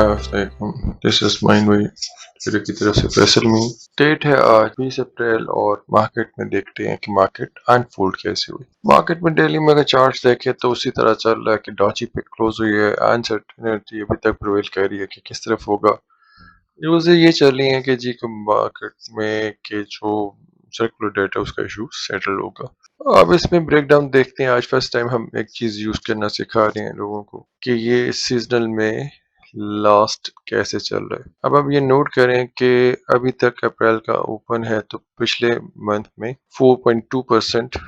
This is mine भाई मेरे की तरफ से फैसल में डेट है आज 20 अप्रैल और मार्केट में देखते हैं कि मार्केट अनफोल्ड कैसे हुई। मार्केट में डेली में अगर चार्ट्स देखें तो उसी तरह चल रहा है कि डॉची पे क्लोज हुई है। अनसर्टेनिटी अभी तक प्रिवेल कर रही है कि किस तरफ होगा। न्यूज़ ये चल रही है कि जी कि मार्केट में के जो सर्कुलर डेटा उसका इशू सेटल होगा। अब इसमें ब्रेक डाउन देखते हैं। आज फर्स्ट टाइम हम एक चीज यूज करना सिखा रहे हैं लोगों को कि ये सीजनल में लास्ट कैसे चल रहा है। अब ये नोट करें कि अभी तक अप्रैल का ओपन है तो पिछले मंथ में 4.2%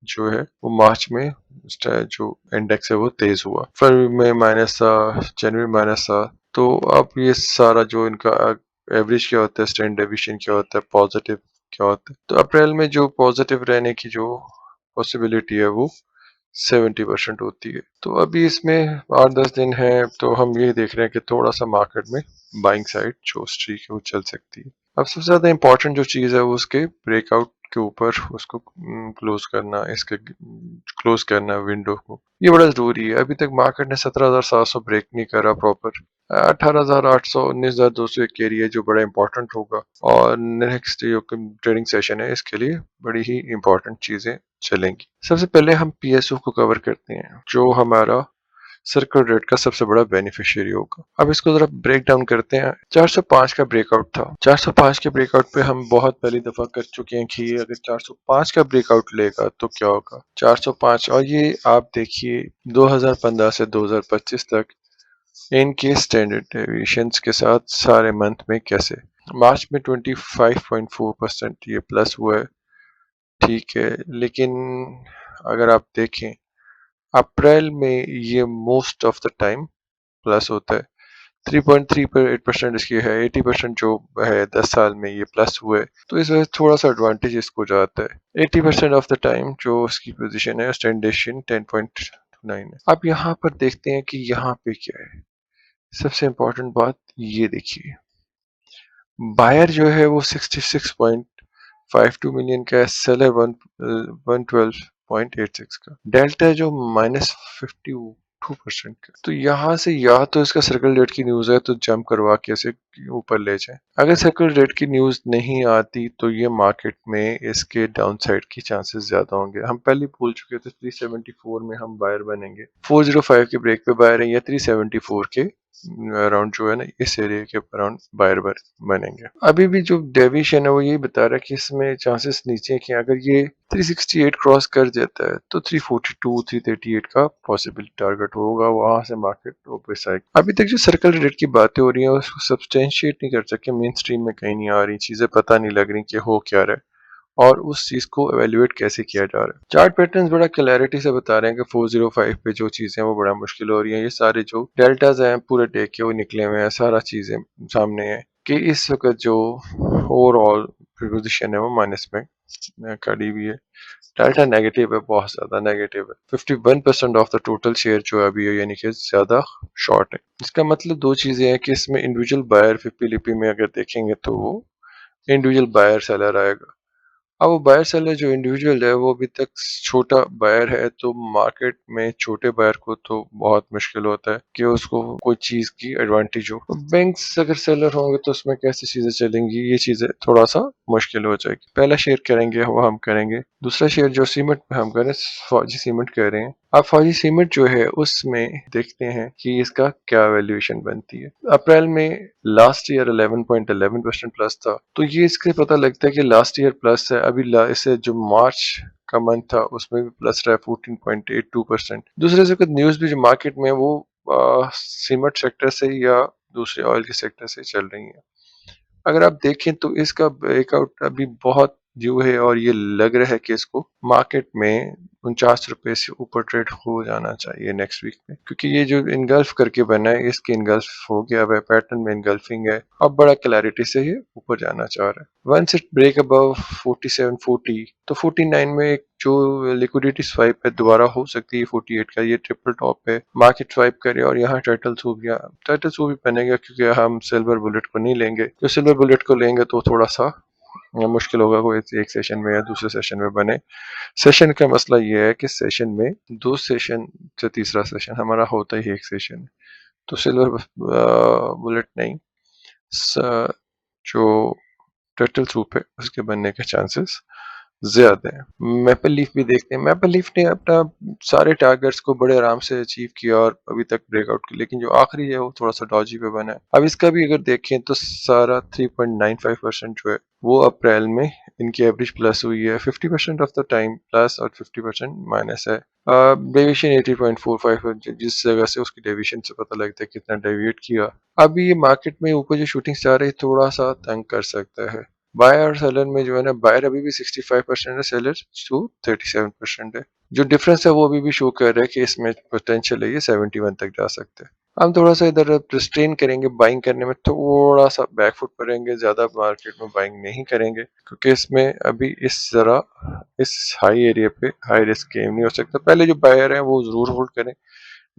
जो है वो मार्च में जो इंडेक्स है वो तेज हुआ। फरवरी में माइनस था, जनवरी माइनस था। तो अब ये सारा जो इनका एवरेज क्या होता है, स्टैंडर्ड डेविएशन क्या होता है, पॉजिटिव क्या होता है, तो अप्रैल में जो पॉजिटिव रहने की जो पॉसिबिलिटी है वो 70% होती है। तो अभी इसमें 8-10 दिन है तो हम ये देख रहे हैं कि थोड़ा सा मार्केट में बाइंग साइड जो स्ट्रीक है वो चल सकती है। अब सबसे ज्यादा इंपॉर्टेंट जो चीज है वो उसके ब्रेकआउट के ऊपर उसको क्लोज करना, इसके क्लोज करना विंडो को, ये बड़ा जरूरी है। अभी तक मार्केट ने 17,700 ब्रेक नहीं करा प्रॉपर। 18,800, 19,200 एक एरिया जो बड़ा इंपॉर्टेंट होगा और नेक्स्ट जो ट्रेडिंग सेशन है इसके लिए बड़ी ही इंपॉर्टेंट चीजें चलेंगी। सबसे पहले हम पीएसओ को कवर करते हैं जो हमारा सर्कल रेट का सबसे बड़ा बेनिफिशियरी होगा। अब इसको जरा ब्रेक डाउन करते हैं। 405 का ब्रेकआउट था। 405 के ब्रेकआउट पे हम बहुत पहली दफा कर चुके हैं कि अगर 405 का ब्रेकआउट लेगा तो क्या होगा। 405 और ये आप देखिए 2015 से 2025 तक इनके स्टैंडर्ड डेविएशंस के साथ सारे मंथ में कैसे। मार्च में 25.4% ये प्लस हुआ है, ठीक है, लेकिन अगर आप देखें अप्रैल में ये most of the time plus होता है। 3.38% इसकी है। 80% जो है 10 साल में ये प्लस हुए, तो इस वजह से थोड़ा सा एडवांटेज इसको जाता है। 80% ऑफ द टाइम जो इसकी पोजीशन है स्टैंडेशन 10.9 है। अब यहाँ पर देखते हैं कि यहाँ पे क्या है। सबसे इम्पोर्टेंट बात ये देखिए, बायर जो है वो 66.52 मिलियन का है, सेलर 112.86 का, डेल्टा जो -52% का। तो यहाँ से या तो इसका सर्कल रेट की न्यूज है तो जंप करवा के इसे ऊपर ले जाए। अगर सर्कल रेट की न्यूज नहीं आती तो ये मार्केट में इसके डाउन साइड की चांसेस ज्यादा होंगे। हम पहले बोल चुके थे 374 में हम बायर बनेंगे, 405 के ब्रेक पे बायर है या 374 के अराउंड जो है ना इस एरिया के अराउंड बायर बनेंगे। अभी भी जो डेविएशन है वो यही बता रहा है कि इसमें चांसेस नीचे के, अगर ये 368 क्रॉस कर देता है तो 342 338 का पॉसिबल टारगेट होगा। वहां से मार्केट ऊपर साइड। अभी तक जो सर्कल रेट की बातें हो रही है उसको सब्सटेंशिएट नहीं कर सके, मेन स्ट्रीम में कहीं नहीं आ रही, चीजें पता नहीं लग रही कि हो क्या रहा है और उस चीज को एवेल्युएट कैसे किया जा रहा है। चार्ट पैटर्न्स बड़ा क्लैरिटी से बता रहे हैं कि 405 पे जो चीजें हैं वो बड़ा मुश्किल हो रही है। ये सारे जो डेल्टाज हैं पूरे डे के वो निकले हुए हैं, सारा चीजें सामने है कि इस वक्त जो ओवरऑल पोजीशन है वो माइनस में खड़ी हुई है। डेल्टा नेगेटिव है, बहुत ज्यादा नेगेटिव है। 51% ऑफ द टोटल शेयर जो है अभी है, यानी कि ज्यादा शॉर्ट है। इसका मतलब दो चीजें हैं कि इसमें इंडिविजुअल बायर 50 लिपि में अगर देखेंगे तो वो इंडिविजुअल बायर सेलर आएगा। अब वो बायर सेलर जो इंडिविजुअल है वो अभी तक छोटा बायर है, तो मार्केट में छोटे बायर को तो बहुत मुश्किल होता है कि उसको कोई चीज की एडवांटेज हो। बैंक्स अगर सेलर होंगे तो उसमें कैसी चीजें चलेंगी, ये चीजें थोड़ा सा मुश्किल हो जाएगी। पहला शेयर करेंगे वो हम करेंगे, दूसरा शेयर जो सीमेंट में हम करें, फौजी सीमेंट कह रहे हैं। अब फौजी सीमेंट जो है उसमें देखते हैं कि इसका क्या वैल्यूएशन बनती है। अप्रैल में लास्ट ईयर 11.11% प्लस था, तो ये इसके पता लगता है कि लास्ट ईयर प्लस है। अभी इसे जो मार्च का मंथ था उसमें भी प्लस रहा है 14.82%। दूसरे से कुछ न्यूज भी जो मार्केट में वो सीमेंट सेक्टर से या दूसरे ऑयल के सेक्टर से चल रही है। अगर आप देखें तो इसका ब्रेकआउट अभी बहुत ड्यू है और ये लग रहा है कि इसको मार्केट में 49 रुपए से ऊपर ट्रेड हो जाना चाहिए नेक्स्ट वीक में, क्योंकि ये जो इनगल्फ करके बना है इसके इनगल्फ हो गया है, पैटर्न में इनगल्फिंग है। अब बड़ा क्लैरिटी से ये ऊपर जाना चाह रहा है। वंस इट ब्रेक अबव 4740 तो 49 में एक जो लिक्विडिटी स्वाइप है दोबारा हो सकती है। 48 का ये ट्रिपल टॉप है, मार्केट स्वाइप करे और यहाँ टर्टल सूप या टर्टल सूप भी बनेगा, क्योंकि हम सिल्वर बुलेट को नहीं लेंगे। जो सिल्वर बुलेट को लेंगे तो थोड़ा सा मुश्किल होगा कोई एक सेशन में या दूसरे सेशन में बने। सेशन का मसला ये है कि सेशन में दो सेशन से तीसरा सेशन हमारा होता ही एक सेशन है, तो सिल्वर बुलेट नहीं, जो टर्टल सूप है उसके बनने के चांसेस ज्यादा है। मैपल लीफ भी देखते हैं, मैपल लीफ ने अपना सारे टारगेट्स को बड़े आराम से अचीव किया और अभी तक ब्रेकआउट किया, लेकिन जो आखिरी है वो थोड़ा सा डॉजी पे बना है। अब इसका भी अगर देखें तो सारा 3.95% जो है वो अप्रैल में इनकी एवरेज प्लस हुई है, 50% ऑफ द टाइम प्लस और 50% माइनस है। डेविएशन 80.45 है, जिस जगह से उसकी डेविएशन से पता लगता है कितना डेविएट किया। अभी ये मार्केट में ऊपर जो शूटिंग स्टार है थोड़ा सा तंग कर सकता है। बायर और सेलर में जो है ना, बायर अभी भी 65% है, सेलर टू 37% है। जो डिफरेंस है वो अभी भी शो कर रहा है कि इसमें पोटेंशियल है ये 71 तक जा सकते हैं। हम थोड़ा सा इधर रिस्ट्रेन करेंगे, बाइंग करने में थोड़ा सा बैकफुट पड़ेंगे, ज्यादा मार्केट में बाइंग नहीं करेंगे क्योंकि इसमें अभी इस हाई एरिया पे हाई रिस्क गेम नहीं हो सकता। पहले जो बायर है वो जरूर होल्ड करें,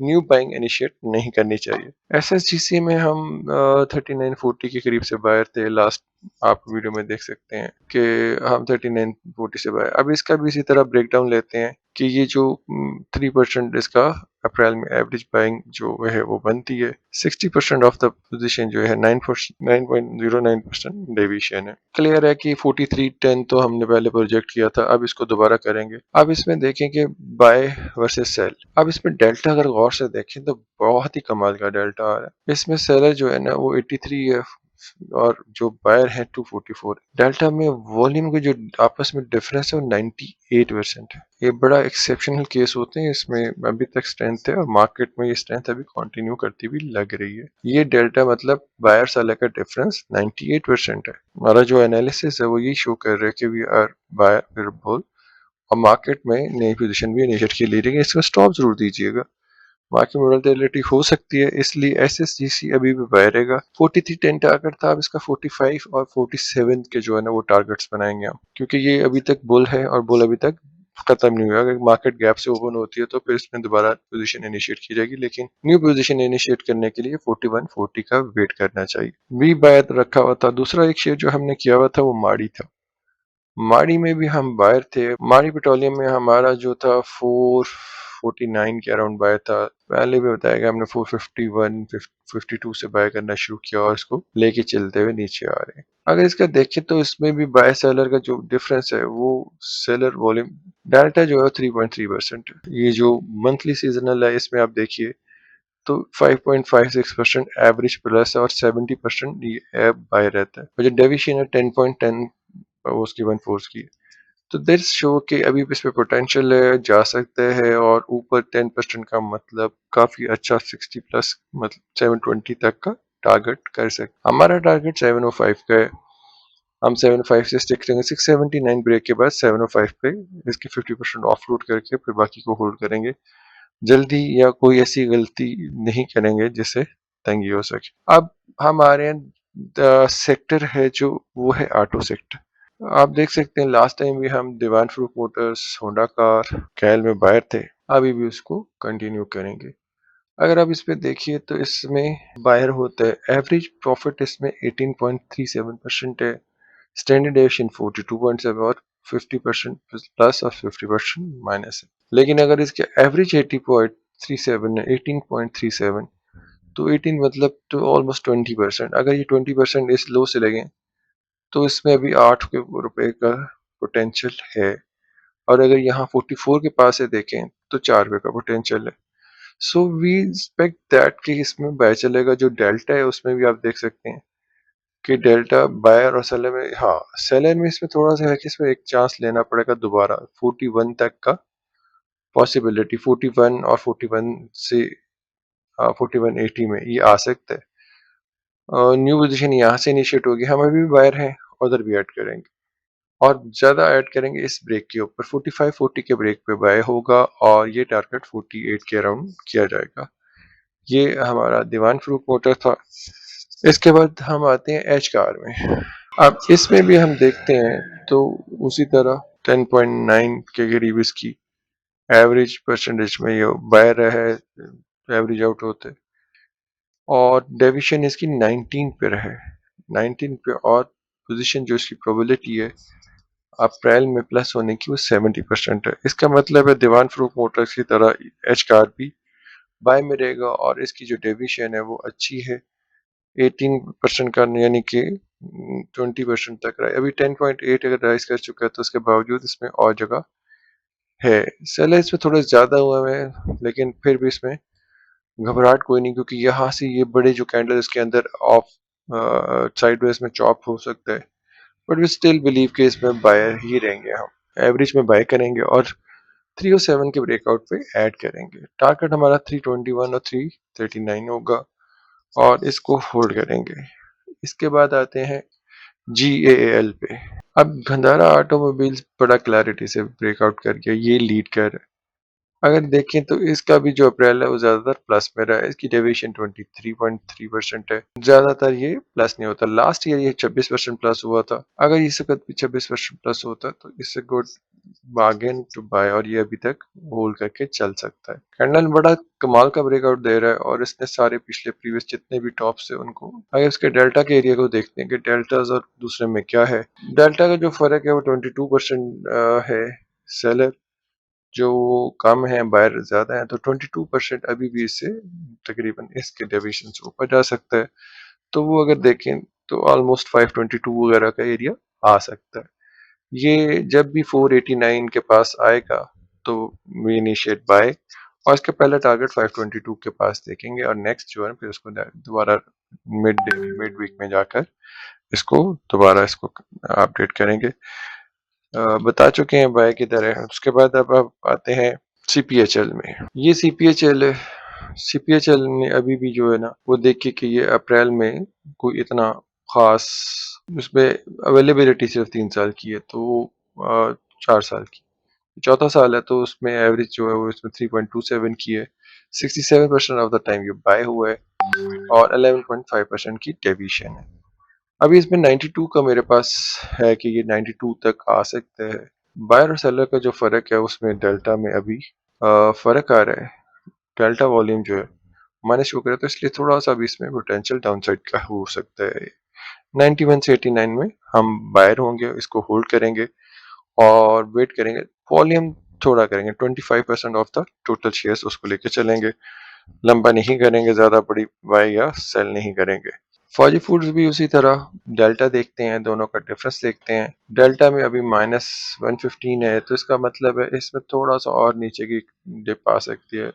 न्यू बाइंग इनिशिएट नहीं करनी चाहिए। एसएसजीसी में हम 3940 के करीब से बायर थे लास्ट, आप वीडियो में देख सकते हैं कि हम 3940 से बायर। अब इसका भी इसी तरह ब्रेकडाउन लेते हैं कि ये जो 3% इसका अप्रैल में एवरेज बाइंग जो है वो बनती है, 60% ऑफ द पोजीशन जो है 9.09% डेविएशन है। क्लियर है कि 4310 तो हमने पहले प्रोजेक्ट किया था, अब इसको दोबारा करेंगे। अब इसमें देखें कि बाय वर्सेस सेल। अब इसमें डेल्टा अगर गौर से देखें तो बहुत ही कमाल का डेल्टा आ रहा है। इसमें सेलर जो है ना वो 83 है और जो बायर है 244। डेल्टा में वॉल्यूम के जो आपस में डिफरेंस है वो 98% है। ये बड़ा एक्सेप्शनल केस होते हैं, इसमें अभी तक स्ट्रेंथ है और मार्केट में ये स्ट्रेंथ अभी कंटिन्यू करती हुई लग रही है। ये डेल्टा मतलब बायर सेलर का डिफरेंस 98% है। हमारा जो एनालिसिस है वो ये शो कर रहा है कि वी आर बायर बुल और मार्केट में नई पोजीशन भी इनिशिएट की ले रही है। इसका स्टॉप जरूर दीजिएगा, मार्केट में वोलेटिलिटी हो सकती है, इसलिए एसएसजीसी अभी भी बाय रहेगा। 4310 टारगेट था, अब इसका 45 और 47 के जो है ना वो टारगेट्स बनाएंगे हम, क्योंकि ये अभी तक बुल है और बुल अभी तक खत्म नहीं हुआ। अगर मार्केट गैप से ओपन होती है तो फिर इसमें दोबारा पोजीशन इनिशिएट की जाएगी, लेकिन न्यू पोजीशन इनिशिएट करने के लिए 4140 का वेट करना चाहिए। वी बाय रखा हुआ था। दूसरा एक शेयर जो हमने किया हुआ था वो माड़ी था। माड़ी में भी हम बायर थे। माड़ी पेट्रोलियम में हमारा जो था 449 के अराउंड बाय था। पहले भी बताया गया, हमने 451 52 से बाय करना शुरू किया और इसको लेके चलते हुए नीचे आ रहे हैं। अगर इसका देखें तो इसमें भी बाय सेलर का जो डिफरेंस है वो सेलर वॉल्यूम डेल्टा जो है 3.3% है। ये जो मंथली सीजनल है इसमें आप देखिए तो 5.56% एवरेज प्लस और 70% ये बाय रहता है। और जो डेविएशन है 10.10 उसकी 1/4 की है। तो दिस शो कि अभी भी इसमें पोटेंशियल है, जा सकते हैं और ऊपर 10% का मतलब काफी अच्छा 60 प्लस मतलब 720 तक का टारगेट कर सकते। हमारा टारगेट 705 का है, हम 75 से स्टिक करेंगे। 679 ब्रेक के बाद 705 पे इसकी 50% ऑफलोड करके फिर बाकी को होल्ड करेंगे। जल्दी या कोई ऐसी गलती नहीं करेंगे जिससे तंगी हो सके। अब हम आ रहे हैं सेक्टर है जो वो है ऑटो सेक्टर। आप देख सकते हैं लास्ट टाइम भी हम दीवान फ्रूट मोटर्स, होंडा कार, कैल में बायर थे, अभी भी उसको कंटिन्यू करेंगे। अगर आप इस पे देखिए तो इसमें बायर होता है, एवरेज प्रॉफिट इसमें 18.37% है, स्टैंडर्ड डेविएशन 42.7 और 50% प्लस और 50% माइनस है। लेकिन अगर इसके एवरेज 80.37 है, 18.37, तो 18 मतलब तो ऑलमोस्ट 20%। अगर ये 20% इस लो से लगे तो इसमें अभी 8 रुपए का पोटेंशियल है, और अगर यहाँ 44 के पास है देखें तो 4 रुपए का पोटेंशियल है। सो वी एक्सपेक्ट दैट कि इसमें बाय चलेगा। जो डेल्टा है उसमें भी आप देख सकते हैं कि डेल्टा बायर और सेलर में, हाँ सेलर में इसमें थोड़ा सा है कि इसमें एक चांस लेना पड़ेगा दोबारा 41 तक का पॉसिबिलिटी, 41 और 41 से 4180 में ये आ सकता है। न्यू पोजीशन यहाँ से इनिशिएट होगी, हम अभी भी बायर हैं, उधर भी ऐड करेंगे और ज़्यादा ऐड करेंगे इस ब्रेक के ऊपर। 45-40 के ब्रेक पे बाय होगा और ये टारगेट 48 के अराउंड किया जाएगा। ये हमारा दीवान फ्रूट मोटर था। इसके बाद हम आते हैं एच कार में। अब इसमें भी हम देखते हैं तो उसी तरह 10.9 के करीब इसकी एवरेज परसेंटेज में ये बाय रहा है, एवरेज आउट होते और डेविएशन इसकी 19 पे रहे, 19 पे, और पोजीशन जो इसकी प्रोबेबिलिटी है अप्रैल में प्लस होने की वो 70% है। इसका मतलब है दीवान फ्रूट मोटर्स की तरह एच कार भी बाय में रहेगा और इसकी जो डेविएशन है वो अच्छी है 18% का, यानी कि 20% तक रहा है। अभी 10.8 अगर राइज कर चुका है तो उसके बावजूद इसमें और जगह है। सेल है इसमें थोड़ा ज़्यादा हुआ है, लेकिन फिर भी इसमें घबराहट कोई नहीं, क्योंकि यहाँ से ये बड़े जो कैंडल इसके अंदर ऑफ साइडवेज में चॉप हो सकता है, बट वी स्टिल बिलीव कि इसमें बायर ही रहेंगे। हम एवरेज में बाय करेंगे और 307 के ब्रेकआउट पे ऐड करेंगे। टारगेट हमारा 321 और 339 होगा और इसको होल्ड करेंगे। इसके बाद आते हैं GAAL पे। अब गंधारा ऑटोमोबाइल्स बड़ा क्लैरिटी से ब्रेकआउट कर गया, ये लीड कर रहा है। अगर देखें तो इसका भी जो अप्रैल है वो ज्यादातर प्लस में रहा है। इसकी डेविएशन 23.3% है। ज्यादातर ये प्लस नहीं होता। लास्ट ईयर ये 26% प्लस हुआ था। अगर इस वक्त भी 26% प्लस होता तो इससे गुड बार्गेन टू बाय, और ये अभी तक होल्ड करके चल सकता है। कैंडल बड़ा कमाल का ब्रेकआउट दे रहा है और इसने सारे पिछले प्रीवियस जितने भी टॉप्स है उनको, अगर इसके डेल्टा के एरिया को देखते हैं कि डेल्टाज और दूसरे में क्या है, डेल्टा का जो फर्क है वो 22% है। सेलर जो कम है, बायर ज्यादा है, तो 22% अभी भी इससे तकरीबन इसके डेविएशन से ऊपर जा सकता है। तो वो अगर देखें तो ऑलमोस्ट 522 वगैरह का एरिया आ सकता है। ये जब भी 489 के पास आएगा तो वी इनिशिएट बाय, और इसके पहले टारगेट 522 के पास देखेंगे, और नेक्स्ट जो है फिर उसको दोबारा मिड वीक में जाकर इसको दोबारा इसको अपडेट करेंगे। बता चुके हैं बाय की तरह। उसके बाद अब आते हैं CPHL में। ये CPHL है। CPHL ने अभी भी जो है ना वो देखिए कि ये अप्रैल में कोई इतना खास, उसमें अवेलेबिलिटी सिर्फ 3 साल की है, तो 4 साल की, चौथा साल है, तो उसमें एवरेज जो है वो इसमें 3.27 की है। 67% ऑफ द टाइम ये बाय हुआ है और 11.5% की डेविएशन है। अभी इसमें 92 का मेरे पास है कि ये 92 तक आ सकते हैं। बायर और सेलर का जो फर्क है उसमें डेल्टा में अभी फर्क आ रहा है। डेल्टा वॉल्यूम जो है माइनस शो करे, तो इसलिए थोड़ा सा भी इसमें पोटेंशियल डाउनसाइड का हो सकता है। 91 से 89 में हम बायर होंगे, इसको होल्ड करेंगे और वेट करेंगे। वॉल्यूम थोड़ा करेंगे, 25% ऑफ द टोटल शेयर्स उसको लेके चलेंगे। लंबा नहीं करेंगे, ज्यादा बड़ी बाय या सेल नहीं करेंगे। फौजी फूड्स भी उसी तरह डेल्टा देखते हैं, दोनों का डिफरेंस देखते हैं। डेल्टा में अभी -115 है, तो इसका मतलब है इसमें थोड़ा सा और नीचे की डिप आ सकती है।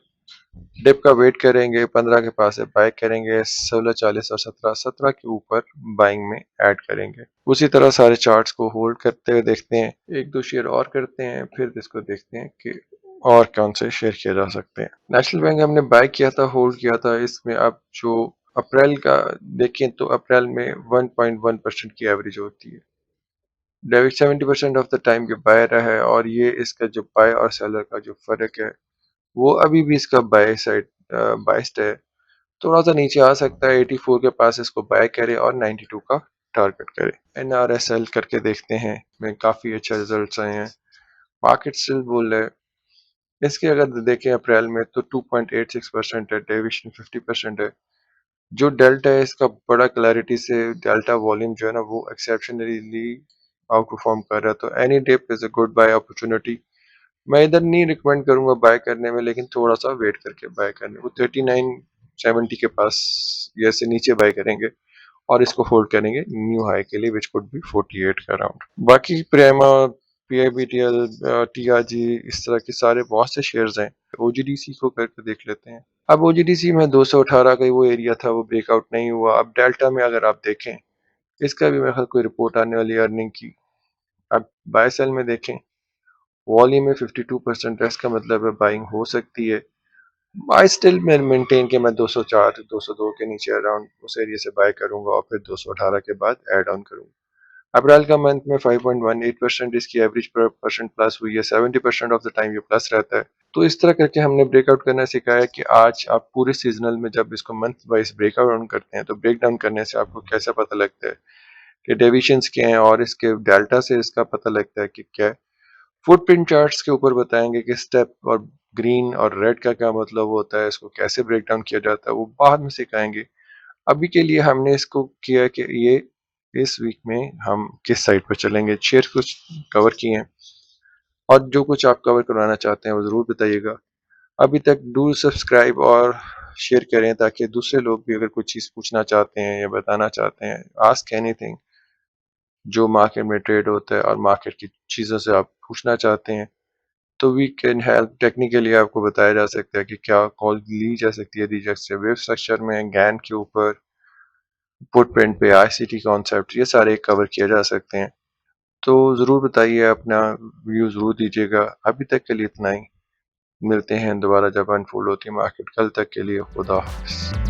डिप का वेट करेंगे, 15 के पास है बाय करेंगे, 1640 और 17 के ऊपर बाइंग में ऐड करेंगे। उसी तरह सारे चार्ट्स को होल्ड करते हुए देखते हैं। एक दो शेयर और करते हैं, फिर इसको देखते हैं कि और कौन से शेयर किए जा सकते हैं। नेशनल बैंक हमने बाय किया था, होल्ड किया था। इसमें अब जो अप्रैल का देखें तो अप्रैल में 1.1% की एवरेज होती है। डेविड 70% ऑफ द टाइम ये बाय रहा है, और ये इसका जो बाय और सेलर का जो फर्क है वो अभी भी इसका बाय साइड बाइस्ड है। थोड़ा सा नीचे आ सकता है, 84 के पास इसको बाय करे और 92 का टारगेट करे। NRSL करके देखते हैं, में काफी अच्छा रिजल्ट्स आए हैं। मार्केट स्टिल बोल रहे हैं। इसके अगर देखें अप्रैल में तो 2.86% है, डेविएशन 50% है। जो डेल्टा है इसका बड़ा क्लैरिटी से डेल्टा वॉल्यूम जो है ना वो एक्सेप्शनली आउट परफॉर्म कर रहा है, तो any dip is a good buy opportunity. मैं इधर नहीं रिकमेंड करूंगा बाय करने में, लेकिन थोड़ा सा वेट करके बाय करने वो 3970 के पास या से नीचे बाय करेंगे और इसको होल्ड करेंगे न्यू हाई के लिए, विच कुड बी 48 का अराउंड। बाकी प्रेमा, PIBTL, TRG, इस तरह के सारे बहुत से शेयर्स हैं। OGDC को करके देख लेते हैं। अब OGDC में 218 का वो एरिया था, वो ब्रेकआउट नहीं हुआ। अब डेल्टा में अगर आप देखें, इसका भी मेरे ख्याल कोई रिपोर्ट आने वाली अर्निंग की। अब बाय सेल में देखें, वॉल्यूम में 52% है, इसका मतलब है बाइंग हो सकती है। आई स्टिल मेंटेन कि मैं 204 202 के नीचे अराउंड उस एरिया से बाय करूंगा और फिर 218 के बाद ऐड ऑन करूंगा। अप्रैल का मंथ में 5.18% इसकी एवरेज परसेंट प्लस हुई है। 70% ऑफ द टाइम ये प्लस रहता है। तो इस तरह करके हमने ब्रेकआउट करना सिखाया कि आज आप पूरे सीजनल में जब इसको मंथ वाइज ब्रेकआउट ऑन करते हैं तो ब्रेक डाउन करने से आपको कैसा पता लगता है कि डेविएशंस क्या हैं, और इसके डेल्टा से इसका पता लगता है कि क्या है। फुटप्रिंट चार्ट्स के ऊपर बताएंगे कि स्टेप और ग्रीन और रेड का क्या मतलब होता है, इसको कैसे ब्रेक डाउन किया जाता है, वो बाद में सिखाएंगे। अभी के लिए हमने इसको किया कि ये इस वीक में हम किस साइड पर चलेंगे। शेयर कुछ कवर किए हैं, और जो कुछ आप कवर करवाना चाहते हैं वो जरूर बताइएगा। अभी तक डू सब्सक्राइब और शेयर करें ताकि दूसरे लोग भी अगर कुछ चीज़ पूछना चाहते हैं या बताना चाहते हैं, आस्क एनीथिंग जो मार्केट में ट्रेड होता है और मार्केट की चीज़ों से आप पूछना चाहते हैं, तो वी कैन हेल्प। टेक्निकली आपको बताया जा सकता है कि क्या कॉल ली जा सकती है, दी जा सकती है। वेब स्ट्रक्चर में गैन के ऊपर, फुटप्रिंट पे आईसीटी कॉन्सेप्ट, ये सारे कवर किए जा सकते हैं। तो ज़रूर बताइए, अपना व्यू ज़रूर दीजिएगा। अभी तक के लिए इतना ही। मिलते हैं दोबारा जब अनफोल्ड होती है मार्केट। कल तक के लिए खुदा हाफ़िज़।